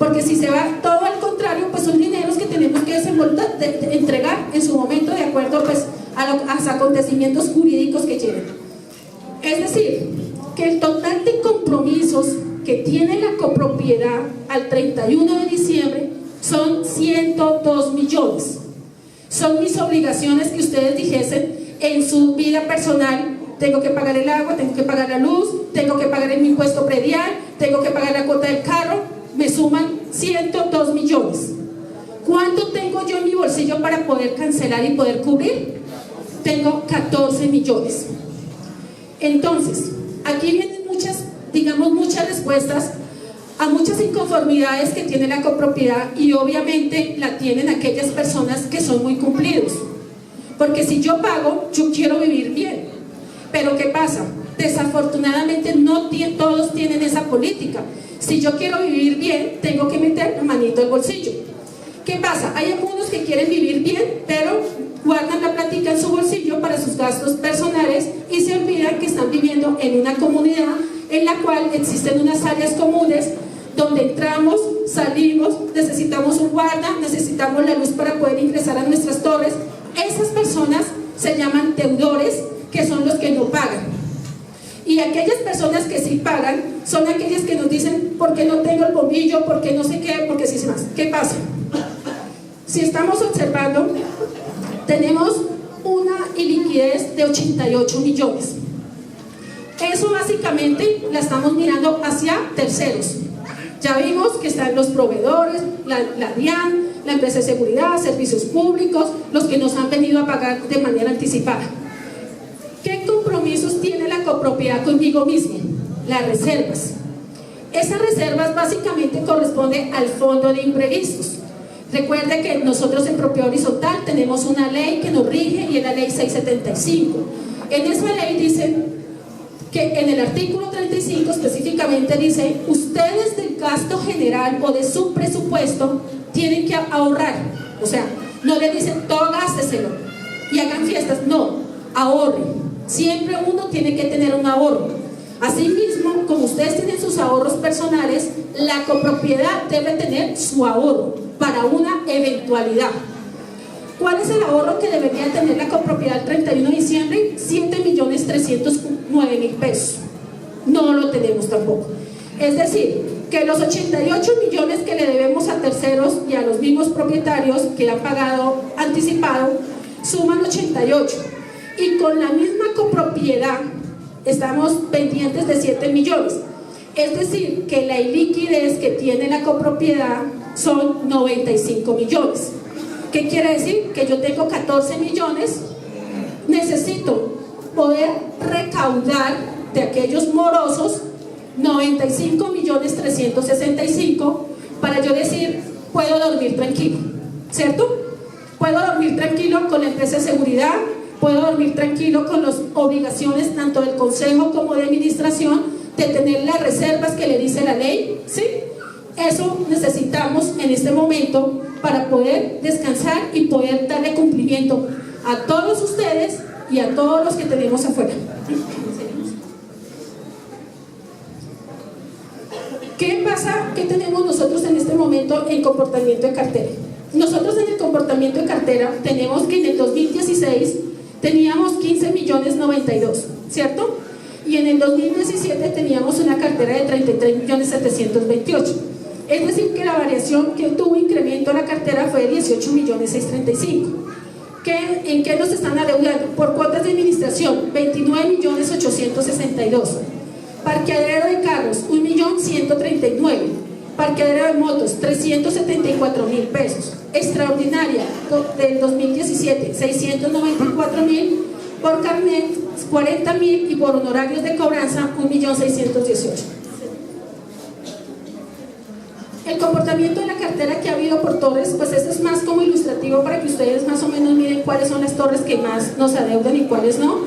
porque si se va todo al contrario, pues son dineros que tenemos que de entregar en su momento de acuerdo pues a los acontecimientos jurídicos que lleven. Es decir, que el total de compromisos que tiene la copropiedad al 31 de diciembre son 102 millones. Son mis obligaciones que ustedes dijesen en su vida personal. Tengo que pagar el agua, tengo que pagar la luz, tengo que pagar el impuesto predial, tengo que pagar la cuota del carro. Me suman 102 millones. ¿Cuánto tengo yo en mi bolsillo para poder cancelar y poder cubrir? Tengo 14 millones. Entonces, aquí vienen muchas respuestas a muchas inconformidades que tiene la copropiedad, y obviamente la tienen aquellas personas que son muy cumplidos. Porque si yo pago, yo quiero vivir bien. Pero ¿qué pasa? Desafortunadamente no todos tienen esa política. Si yo quiero vivir bien, tengo que meter la manito al bolsillo. ¿Qué pasa? Hay algunos que quieren vivir bien, pero guardan la plática en su bolsillo para sus gastos personales y se olvidan que están viviendo en una comunidad en la cual existen unas áreas comunes donde entramos, salimos, necesitamos un guarda, necesitamos la luz para poder ingresar a nuestras torres. Esas personas se llaman deudores, que son los que no pagan. Y aquellas personas que sí pagan son aquellas que nos dicen: ¿por qué no tengo el bombillo? ¿Por qué no sé qué? ¿Por qué sí sé más? ¿Qué pasa? Si estamos observando, tenemos una iliquidez de 88 millones. Eso básicamente la estamos mirando hacia terceros. Ya vimos que están los proveedores, la DIAN, la empresa de seguridad, servicios públicos, los que nos han venido a pagar de manera anticipada. ¿Qué compromisos tiene la copropiedad conmigo misma? Las reservas. Esas reservas básicamente corresponden al fondo de imprevistos. Recuerde que nosotros en propiedad horizontal tenemos una ley que nos rige, y es la ley 675. En esa ley dice que en el artículo 35 específicamente dice: ustedes del gasto general o de su presupuesto tienen que ahorrar. O sea, no les dicen todo gásteselo y hagan fiestas, no, ahorren. Siempre uno tiene que tener un ahorro. Asimismo, como ustedes tienen sus ahorros personales, la copropiedad debe tener su ahorro para una eventualidad. ¿Cuál es el ahorro que debería tener la copropiedad el 31 de diciembre? 7.309.000 pesos. No lo tenemos tampoco. Es decir, que los 88 millones que le debemos a terceros y a los mismos propietarios que han pagado anticipado suman 88. Y con la misma copropiedad estamos pendientes de 7 millones. Es decir, que la iliquidez que tiene la copropiedad son 95 millones. ¿Qué quiere decir? Que yo tengo 14 millones, necesito poder recaudar de aquellos morosos 95.365.000 para yo decir: puedo dormir tranquilo, ¿cierto? Puedo dormir tranquilo con la empresa de seguridad, puedo dormir tranquilo con las obligaciones tanto del consejo como de administración de tener las reservas que le dice la ley, ¿sí? Eso necesitamos en este momento para poder descansar y poder darle cumplimiento a todos ustedes y a todos los que tenemos afuera. ¿Qué pasa? ¿Qué tenemos nosotros en este momento en comportamiento de cartera? Nosotros en el comportamiento de cartera tenemos que en el 2016 teníamos 15.092.000, ¿cierto? Y en el 2017 teníamos una cartera de 33.728.000. Es decir, que la variación que tuvo incremento a la cartera fue de 18.635.000. ¿En qué nos están adeudando? Por cuotas de administración, 29.862.000. Parqueadero de carros, 1.139.000. Parqueadero de motos, 374.000 pesos. Extraordinaria del 2017, 694.000. Por carnet, 40.000. Y por honorarios de cobranza, 1.618.000. El comportamiento de la cartera que ha habido por torres, pues esto es más como ilustrativo para que ustedes más o menos miren cuáles son las torres que más nos adeudan y cuáles no.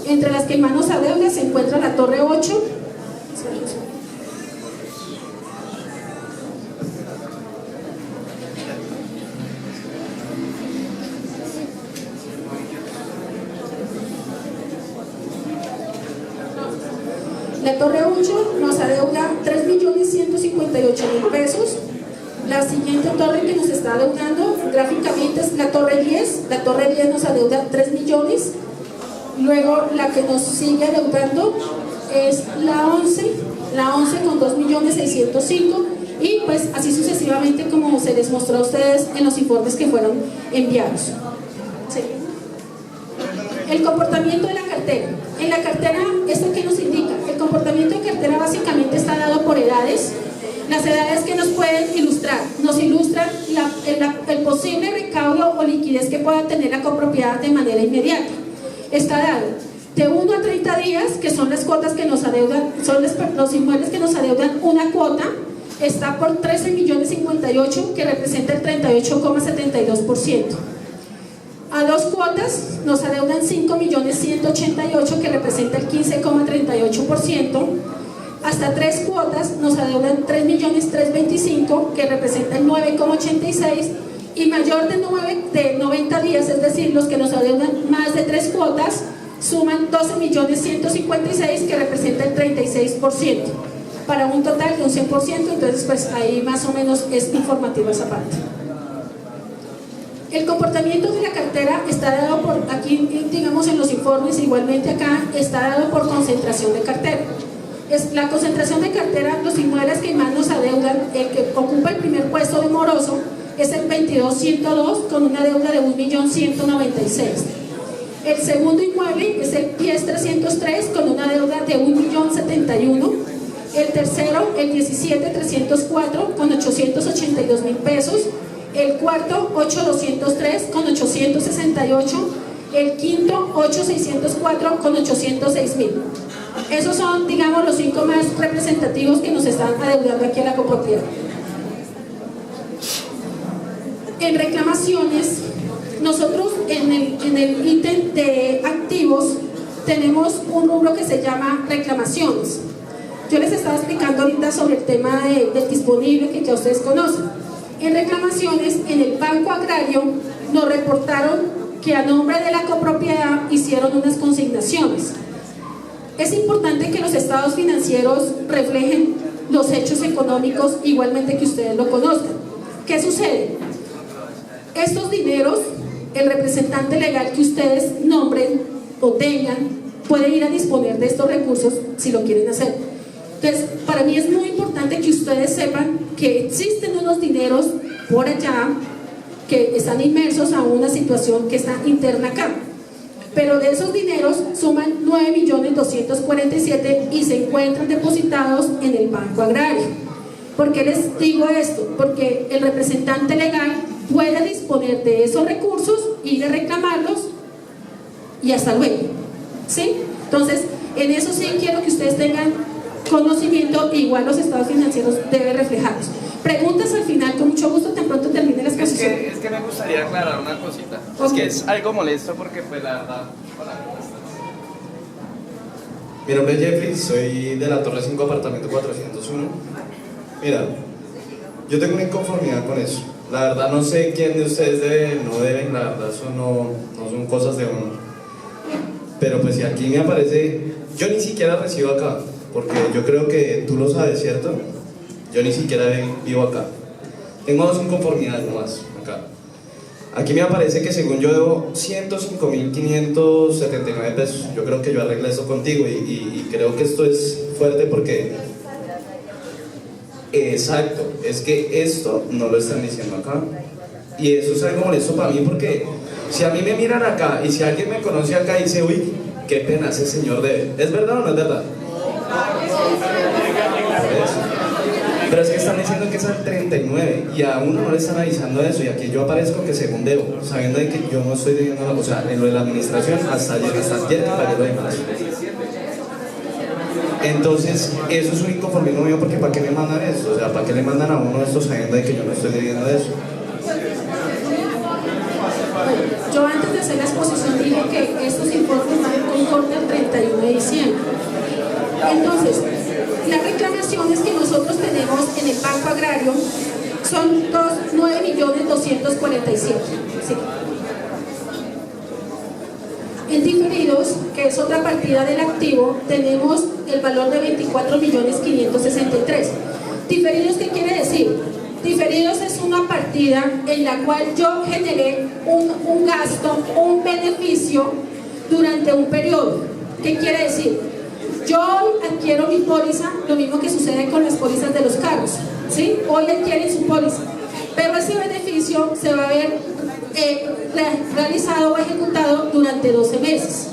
Entre las que más nos adeudan se encuentra la torre 8. La torre 8 nos adeuda 3.158.000 pesos. La siguiente torre que nos está adeudando gráficamente es la torre 10. La torre 10 nos adeuda 3 millones. Luego la que nos sigue adeudando es la 11 con 2.605.000, y pues así sucesivamente, como se les mostró a ustedes en los informes que fueron enviados. Sí. El comportamiento de la cartera. En la cartera, ¿esto qué nos indica? El comportamiento de cartera básicamente está dado por edades. Las edades que nos pueden ilustrar, nos ilustran el posible recaudo o liquidez que pueda tener la copropiedad de manera inmediata. Está dado de 1 a 30 días, que son las cuotas que nos adeudan, son los inmuebles que nos adeudan una cuota, está por 13.058.000, que representa el 38,72%. A 2 cuotas nos adeudan 5.180.080, que representa el 15,38%. Hasta 3 cuotas nos adeudan 3.325.000, que representa el 9,86%. Y mayor de 90 días, es decir, los que nos adeudan más de 3 cuotas, suman 12.150.056, que representa el 36%, para un total de un 100%. Entonces pues ahí más o menos es informativa esa parte. El comportamiento de la cartera está dado por, aquí digamos en los informes, igualmente acá está dado por concentración de cartera. Es la concentración de cartera, los inmuebles que más nos adeudan, el que ocupa el primer puesto de moroso es el 22.102, con una deuda de 1.196.000. El segundo inmueble es el 10.303, con una deuda de 1.071.000. El tercero, el 17.304, con 882.000 pesos. El cuarto, 8.203, con 868. El quinto, 8.604, con 806.000. Esos son, digamos, los 5 más representativos que nos están adeudando aquí a la copropiedad. En reclamaciones, nosotros en el ítem de activos tenemos un rubro que se llama reclamaciones. Yo les estaba explicando ahorita sobre el tema del disponible, que ya ustedes conocen. En reclamaciones, en el Banco Agrario nos reportaron que a nombre de la copropiedad hicieron unas consignaciones. Es importante que los estados financieros reflejen los hechos económicos, igualmente que ustedes lo conozcan. ¿Qué sucede? Estos dineros, el representante legal que ustedes nombren o tengan, puede ir a disponer de estos recursos si lo quieren hacer. Entonces, para mí es muy importante que ustedes sepan que existen unos dineros por allá que están inmersos a una situación que está interna acá. Pero de esos dineros suman 9.247.000 y se encuentran depositados en el Banco Agrario. ¿Por qué les digo esto? Porque el representante legal puede disponer de esos recursos, ir a reclamarlos y hasta luego. ¿Sí? Entonces, en eso sí quiero que ustedes tengan conocimiento, igual los estados financieros deben reflejarlos. Preguntas al final, con mucho gusto, tan pronto termine la exposición. Es que me gustaría aclarar una cosita. Okay. Es que es algo molesto porque pues la verdad... Mi nombre es Jeffrey, soy de la Torre 5, apartamento 401. Mira, yo tengo una inconformidad con eso. La verdad no sé quién de ustedes debe, no deben, la verdad eso no son cosas de uno. Pero pues si aquí me aparece, yo ni siquiera resido acá, porque yo creo que tú lo sabes, ¿cierto? Yo ni siquiera vivo acá. Tengo 2 inconformidades nomás acá. Aquí me aparece que según yo debo 105.579 pesos. Yo creo que yo arreglé eso contigo y creo que esto es fuerte porque... Exacto, es que esto no lo están diciendo acá. Y eso es algo molesto para mí porque si a mí me miran acá y si alguien me conoce acá y dice, uy, qué pena ese señor debe. ¿Es verdad o no es verdad? Pero es que están diciendo que es al 39 y a uno no le están avisando de eso, y aquí yo aparezco que según debo, sabiendo de que yo no estoy debiendo, o sea, en lo de la administración hasta ayer pagué lo demás. Entonces, eso es un inconformismo mío porque ¿para qué me mandan esto? O sea, ¿para qué le mandan a uno esto sabiendo de que yo no estoy debiendo de eso? Yo antes de hacer la exposición dije que estos informes van conforme al 31 de diciembre. Entonces, las reclamaciones que nosotros tenemos en el Banco Agrario son 9.247.000. ¿Sí? En diferidos, que es otra partida del activo, tenemos el valor de 24.563.000. ¿Diferidos qué quiere decir? Diferidos es una partida en la cual yo generé un gasto, un beneficio durante un periodo. ¿Qué quiere decir? Yo adquiero mi póliza, lo mismo que sucede con las pólizas de los carros, ¿sí? Hoy adquieren su póliza, pero ese beneficio se va a ver realizado o ejecutado durante 12 meses.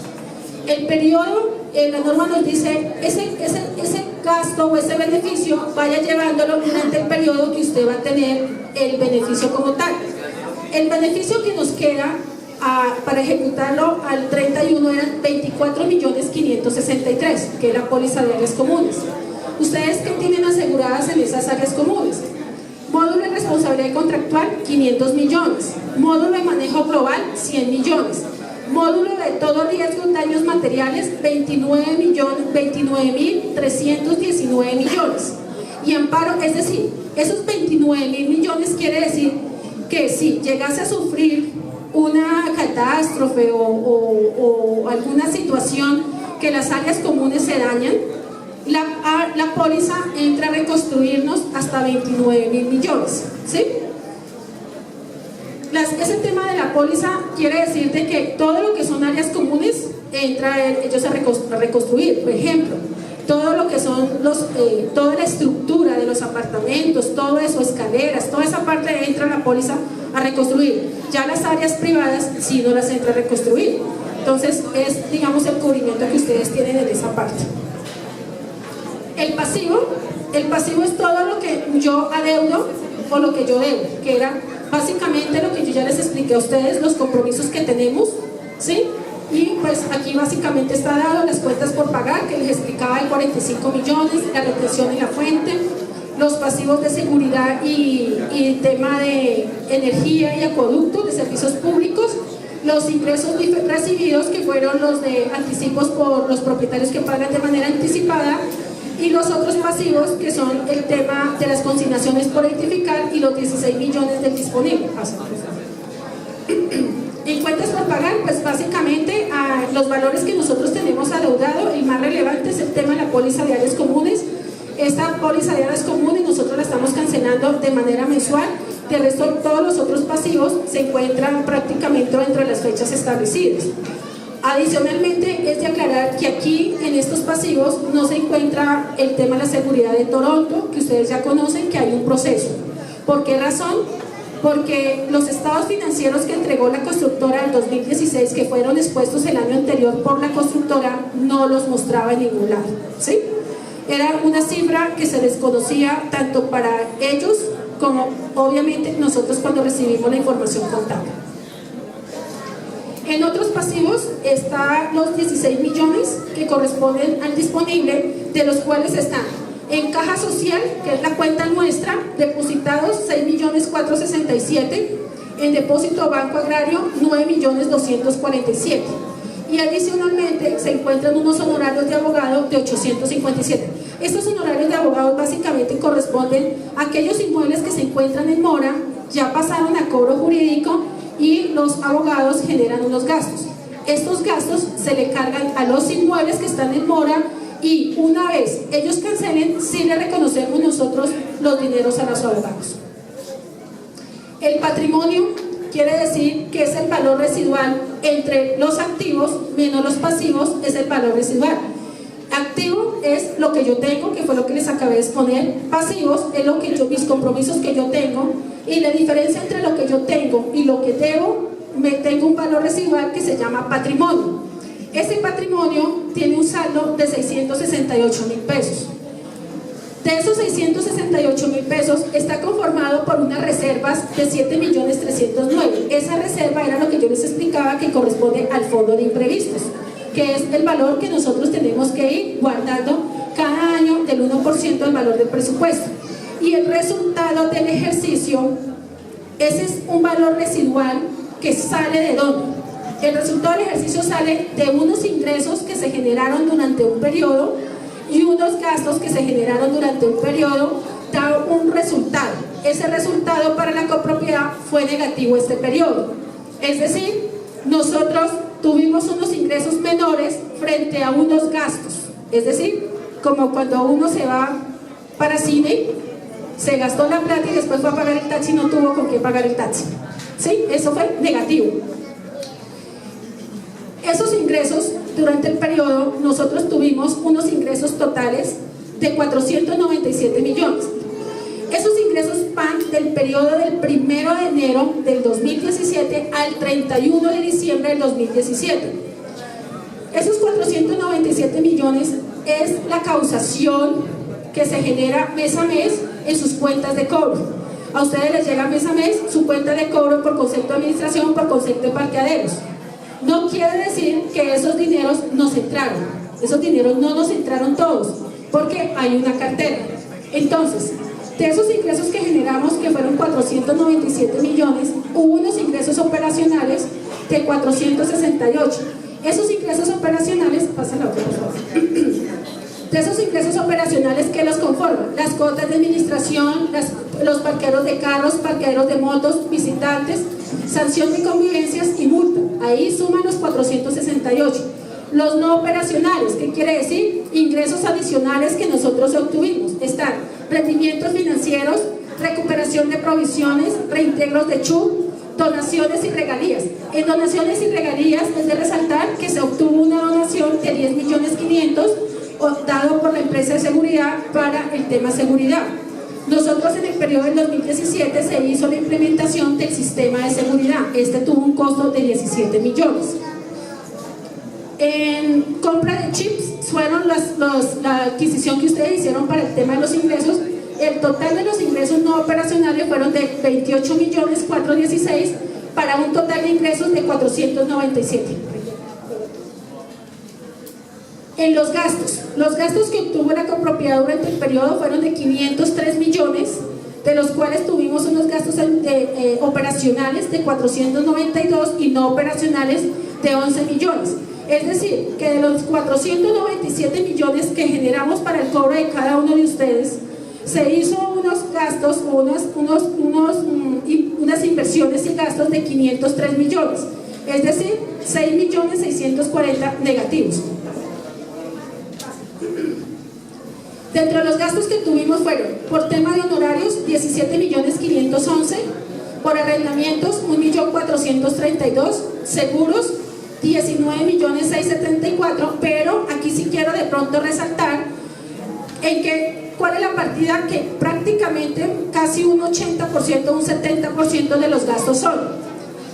El periodo, la norma nos dice, ese gasto o ese beneficio vaya llevándolo durante el periodo que usted va a tener el beneficio como tal. El beneficio que nos queda para ejecutarlo al 31 eran 24.563.000, que es la póliza de áreas comunes. ¿Ustedes qué tienen aseguradas en esas áreas comunes? Módulo de responsabilidad contractual, 500 millones. Módulo de manejo global, 100 millones. Módulo de todo riesgo en daños materiales, 29.319 millones. Y amparo, es decir, esos 29.000 millones quiere decir que si llegase a sufrir una catástrofe o alguna situación que las áreas comunes se dañan, la póliza entra a reconstruirnos hasta 29.000 millones, ¿sí? Ese tema de la póliza quiere decir de que todo lo que son áreas comunes entra ellos a reconstruir. Por ejemplo, todo lo que son toda la estructura de los apartamentos, todo eso, escaleras, toda esa parte entra la póliza a reconstruir. Ya las áreas privadas sí no las entra a reconstruir. Entonces es, digamos, el cubrimiento que ustedes tienen en esa parte. El pasivo es todo lo que yo adeudo o lo que yo debo, que era básicamente lo que yo ya les expliqué a ustedes, los compromisos que tenemos, ¿sí? Y pues aquí básicamente está dado las cuentas por pagar, que les explicaba, de 45 millones, la retención en la fuente, los pasivos de seguridad y tema de energía y acueducto, de servicios públicos, los ingresos recibidos, que fueron los de anticipos por los propietarios que pagan de manera anticipada, y los otros pasivos, que son el tema de las consignaciones por identificar y los 16 millones del disponible. En cuentas por pagar, pues básicamente los valores que nosotros tenemos adeudado, el más relevante es el tema de la póliza de áreas comunes. Esta póliza de áreas comunes nosotros la estamos cancelando de manera mensual. De resto, todos los otros pasivos se encuentran prácticamente dentro de las fechas establecidas. Adicionalmente, es de aclarar que aquí en estos pasivos no se encuentra el tema de la seguridad de Toronto, que ustedes ya conocen, que hay un proceso. ¿Por qué razón? Porque los estados financieros que entregó la constructora en 2016, que fueron expuestos el año anterior por la constructora, no los mostraba en ningún lado, ¿sí? Era una cifra que se desconocía tanto para ellos como obviamente nosotros cuando recibimos la información contable. En otros pasivos están los 16 millones que corresponden al disponible, de los cuales están en caja social, que es la cuenta nuestra, depositados 6.467.000, en depósito Banco Agrario 9.247.000, y adicionalmente se encuentran unos honorarios de abogado de 857. Estos honorarios de abogados básicamente corresponden a aquellos inmuebles que se encuentran en mora, ya pasaron a cobro jurídico y los abogados generan unos gastos. Estos gastos se le cargan a los inmuebles que están en mora, y una vez ellos cancelen, sí le reconocemos nosotros los dineros a los abogados. El patrimonio quiere decir que es el valor residual entre los activos menos los pasivos, es el valor residual. Activo es lo que yo tengo, que fue lo que les acabé de exponer. Pasivos es lo que mis compromisos que yo tengo, y la diferencia entre lo que yo tengo y lo que debo, tengo un valor residual que se llama patrimonio. Ese patrimonio tiene un saldo de 668.000 pesos. De esos 668.000 pesos está conformado por unas reservas de 7.309.000. Esa reserva era lo que yo les explicaba, que corresponde al fondo de imprevistos, que es el valor que nosotros tenemos que ir guardando cada año del 1% del valor del presupuesto. Y el resultado del ejercicio, ese es un valor residual que sale ¿de dónde? El resultado del ejercicio sale de unos ingresos que se generaron durante un periodo y unos gastos que se generaron durante un periodo, da un resultado. Ese resultado para la copropiedad fue negativo este periodo. Es decir, nosotros tuvimos unos ingresos menores frente a unos gastos. Es decir, como cuando uno se va para cine, se gastó la plata y después fue a pagar el taxi y no tuvo con qué pagar el taxi. ¿Sí? Eso fue negativo. Esos ingresos, durante el periodo, nosotros tuvimos unos ingresos totales de 497 millones. Esos ingresos van del periodo del 1 de enero del 2017 al 31 de diciembre del 2017. Esos 497 millones es la causación que se genera mes a mes en sus cuentas de cobro. A ustedes les llega mes a mes su cuenta de cobro por concepto de administración, por concepto de parqueaderos. No quiere decir que esos dineros nos entraron. Esos dineros no nos entraron todos, porque hay una cartera. Entonces, de esos ingresos que generamos, que fueron 497 millones, hubo unos ingresos operacionales de 468. Esos ingresos operacionales, pásala otra, por favor. De esos ingresos operacionales, ¿qué los conforman? Las cuotas de administración, los parqueaderos de carros, parqueaderos de motos, visitantes, sanción de convivencias y multa. Ahí suman los 468. Los no operacionales, ¿qué quiere decir? Ingresos adicionales que nosotros obtuvimos. Están rendimientos financieros, recuperación de provisiones, reintegros de CHU, donaciones y regalías. En donaciones y regalías es de resaltar que se obtuvo una donación de 10.500.000 dado por la empresa de seguridad para el tema seguridad. Nosotros en el periodo del 2017 se hizo la implementación del sistema de seguridad. Este tuvo un costo de 17 millones. En compra de chips fueron la adquisición que ustedes hicieron para el tema de los ingresos. El total de los ingresos no operacionales fueron de 28.416.000 para un total de ingresos de 497. En los gastos que obtuvo la copropiedad durante el periodo fueron de 503 millones, de los cuales tuvimos unos gastos operacionales de 492 y no operacionales de 11 millones. Es decir, que de los 497 millones que generamos para el cobro de cada uno de ustedes, se hizo unos gastos, unas inversiones y gastos de 503 millones, es decir, 6.640.000 negativos. Dentro de los gastos que tuvimos fueron, por tema de honorarios, 17.511.000, por arrendamientos, 1.432.000, seguros, 19.674.000, pero aquí sí quiero de pronto resaltar en que cuál es la partida que prácticamente casi un 80%, un 70% de los gastos son.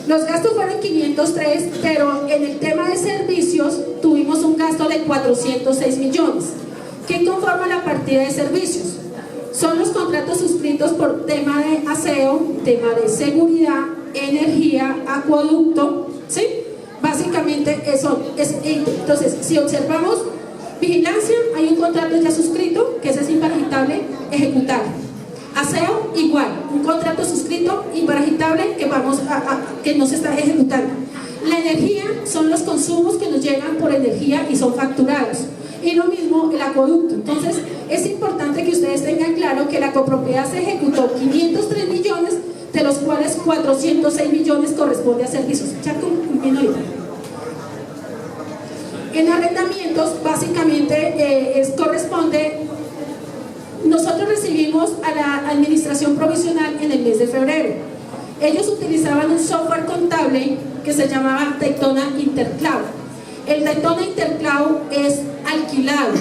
Los gastos fueron 503, pero en el tema de servicios tuvimos un gasto de 406 millones. ¿Qué conforma la partida de servicios? Son los contratos suscritos por tema de aseo, tema de seguridad, energía, acueducto, ¿sí? Básicamente eso es. Entonces, si observamos vigilancia, hay un contrato ya suscrito, que ese es imparagitable, ejecutable. Aseo, igual, un contrato suscrito, imparagitable, que no se está ejecutando. La energía son los consumos que nos llegan por energía y son facturados. Y lo mismo el acueducto. Entonces, es importante que ustedes tengan claro que la copropiedad se ejecutó 503 millones, de los cuales 406 millones corresponde a servicios. En arrendamientos, básicamente corresponde, nosotros recibimos a la administración provisional en el mes de febrero. Ellos utilizaban un software contable que se llamaba Daytona Intercloud. El Daytona Intercloud es alquilado,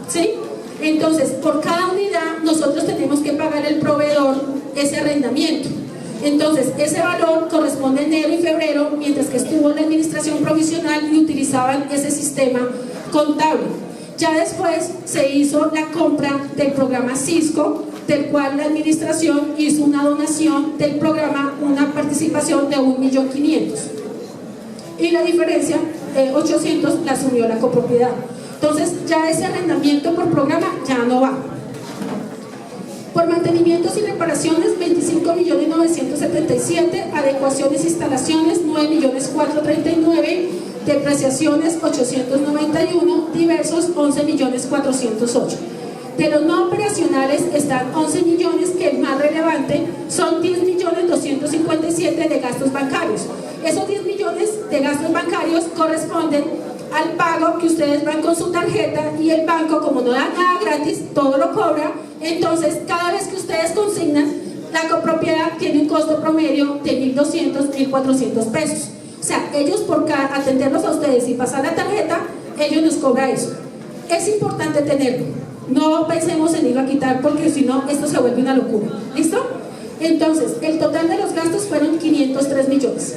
¿sí? Entonces, por cada unidad nosotros tenemos que pagar al proveedor ese arrendamiento. Entonces, ese valor corresponde a enero y febrero, mientras que estuvo en la administración provisional y utilizaban ese sistema contable. Ya después se hizo la compra del programa Cisco, del cual la administración hizo una donación del programa, una participación de 1.500.000. Y la diferencia, 800, la asumió la copropiedad. Entonces, ya ese arrendamiento por programa ya no va. Por mantenimientos y reparaciones, 25.977.000, adecuaciones e instalaciones, 9.439.000, depreciaciones, 891, diversos, 11.408.000. De los no operacionales están 11 millones, que el más relevante son 10.257.000 de gastos bancarios. Esos 10 millones de gastos bancarios corresponden al pago que ustedes van con su tarjeta y el banco, como no da nada gratis, todo lo cobra. Entonces, cada vez que ustedes consignan, la copropiedad tiene un costo promedio de 1.200, 1.400 pesos. O sea, ellos por atenderlos a ustedes y pasar la tarjeta, ellos nos cobran eso. Es importante tenerlo. No pensemos en irlo a quitar porque si no, esto se vuelve una locura. ¿Listo? Entonces, el total de los gastos fueron 503 millones.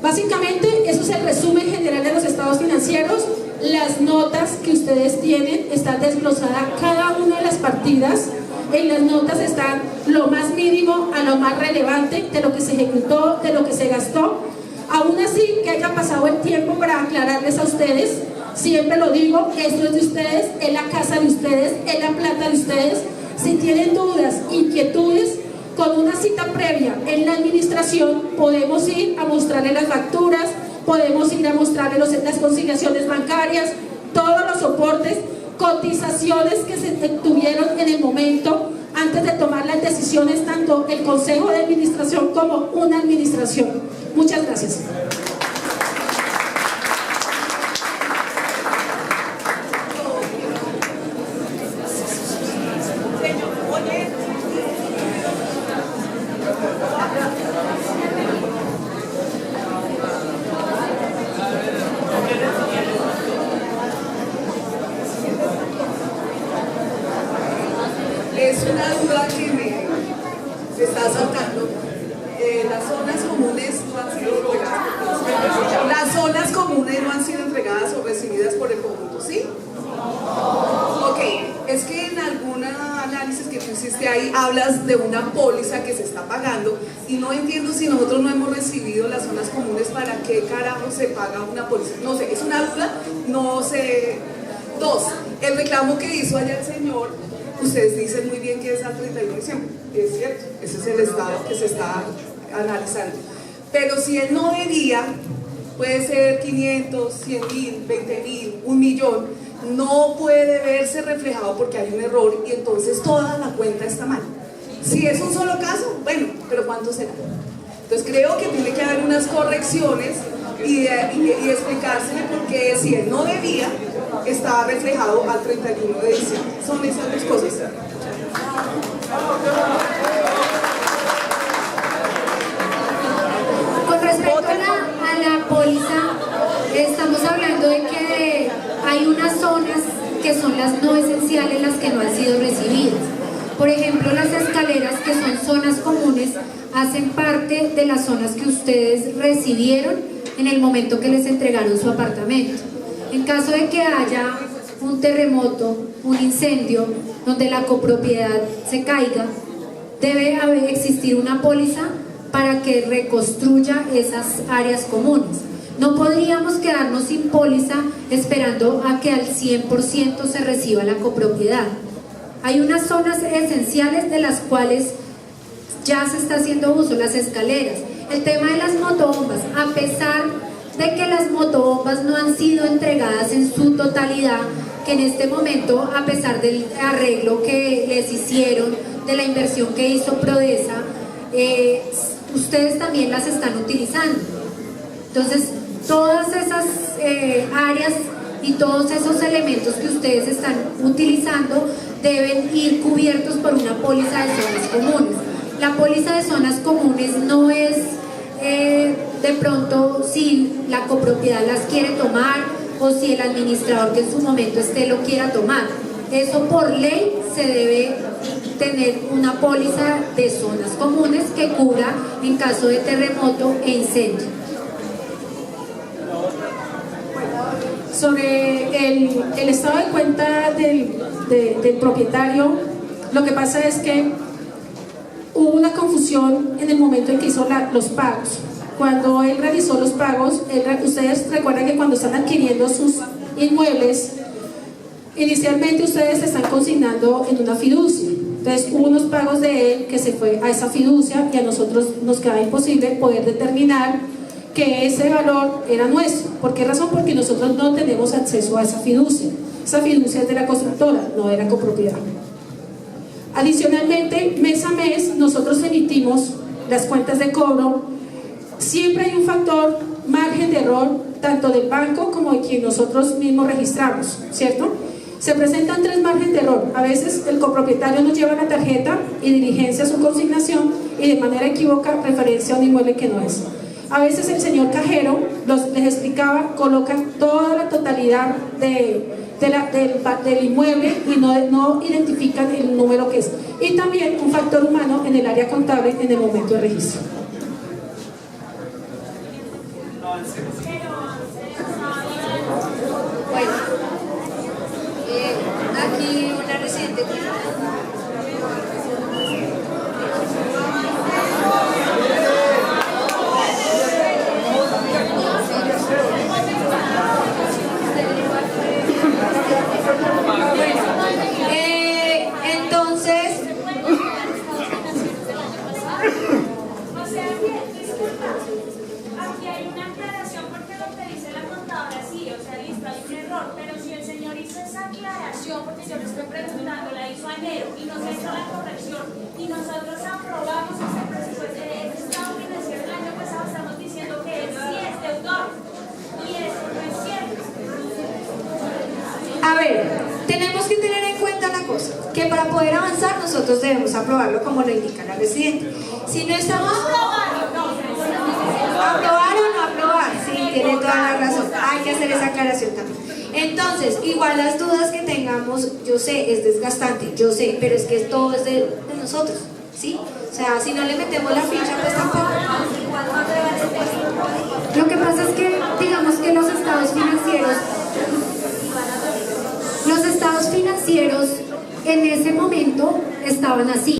Básicamente, eso es el resumen general de los estados financieros. Las notas que ustedes tienen están desglosadas cada una de las partidas. En las notas están lo más mínimo a lo más relevante de lo que se ejecutó, de lo que se gastó. Aún así, que haya pasado el tiempo para aclararles a ustedes, siempre lo digo, esto es de ustedes, es la casa de ustedes, es la plata de ustedes. Si tienen dudas, inquietudes, con una cita previa en la administración podemos ir a mostrarle las facturas, podemos ir a mostrarle las conciliaciones bancarias, todos los soportes, cotizaciones que se tuvieron en el momento antes de tomar las decisiones, tanto el Consejo de Administración como una administración. Muchas gracias. Es una duda que me está saltando. Las zonas comunes no han sido entregadas. Las zonas comunes no han sido entregadas o recibidas por el conjunto, ¿sí? Ok, es que en algún análisis que tú hiciste ahí hablas de una póliza que se está pagando y no entiendo si nosotros no hemos recibido las zonas comunes, ¿para qué carajo se paga una póliza? No sé, es una duda, no sé. Dos, el reclamo que hizo allá el señor, ustedes dicen muy bien que es al 31 de diciembre, es cierto, ese es el estado que se está analizando, pero si él no debía, puede ser 500, 100.000, 20.000, 1.000.000, no puede verse reflejado porque hay un error y entonces toda la cuenta está mal. Si es un solo caso, bueno, pero ¿cuánto será? Entonces creo que tiene que haber unas correcciones y explicársele por qué si él no debía, estaba reflejado al 31 de diciembre. Son esas dos cosas. Con respecto a la póliza, estamos hablando de que hay unas zonas que son las no esenciales, las que no han sido recibidas. Por ejemplo, las escaleras, que son zonas comunes, hacen parte de las zonas que ustedes recibieron en el momento que les entregaron su apartamento. En caso de que haya un terremoto, un incendio, donde la copropiedad se caiga, debe existir una póliza para que reconstruya esas áreas comunes. No podríamos quedarnos sin póliza esperando a que al 100% se reciba la copropiedad. Hay unas zonas esenciales de las cuales ya se está haciendo uso, las escaleras. El tema de las motobombas, a pesar de que las motobombas no han sido entregadas en su totalidad, que en este momento, a pesar del arreglo que les hicieron, de la inversión que hizo Prodesa, ustedes también las están utilizando. Entonces, todas esas áreas y todos esos elementos que ustedes están utilizando deben ir cubiertos por una póliza de zonas comunes. La póliza de zonas comunes no es de pronto si la copropiedad las quiere tomar o si el administrador que en su momento esté lo quiera tomar. Eso por ley se debe tener una póliza de zonas comunes que cubra en caso de terremoto e incendio. Sobre el estado de cuenta del propietario, lo que pasa es que hubo una confusión en el momento en que hizo los pagos. Cuando él realizó los pagos, ustedes recuerdan que cuando están adquiriendo sus inmuebles, inicialmente ustedes se están consignando en una fiducia. Entonces hubo unos pagos de él que se fue a esa fiducia y a nosotros nos quedaba imposible poder determinar que ese valor era nuestro. ¿Por qué razón? Porque nosotros no tenemos acceso a esa fiducia. Esa fiducia es de la constructora, no de la copropiedad. Adicionalmente, mes a mes nosotros emitimos las cuentas de cobro. Siempre hay un factor margen de error tanto del banco como de quien nosotros mismos registramos, ¿cierto? Se presentan 3 márgenes de error. A veces el copropietario nos lleva la tarjeta y diligencia su consignación y de manera equívoca referencia a un inmueble que no es. A veces el señor cajero, les explicaba, coloca toda la totalidad del inmueble y no identifican el número que es. Y también un factor humano en el área contable en el momento de registro. Bueno, aquí una residente. Entonces, aquí hay una aclaración porque lo que dice la contadora sí, o sea, listo, hay un error, pero si el señor hizo esa aclaración, porque yo le estoy preguntando, la hizo a enero y nos hizo la corrección y nosotros aprobamos ese presupuesto, ese estado financiero del año pasado, estamos diciendo que él sí es deudor y eso no es cierto. a ver, tenemos que tener en cuenta una cosa, que para poder avanzar nosotros debemos aprobarlo como lo indica la residente. Si no estamos... ¿Aprobar o no aprobar? Sí, tiene toda la razón. Hay que hacer esa aclaración también. Entonces, igual las dudas que tengamos, yo sé, es desgastante, yo sé, pero es que todo es de nosotros, ¿sí? O sea, si no le metemos la ficha, pues tampoco. Lo que pasa es que, digamos que los estados financieros en ese momento estaban así.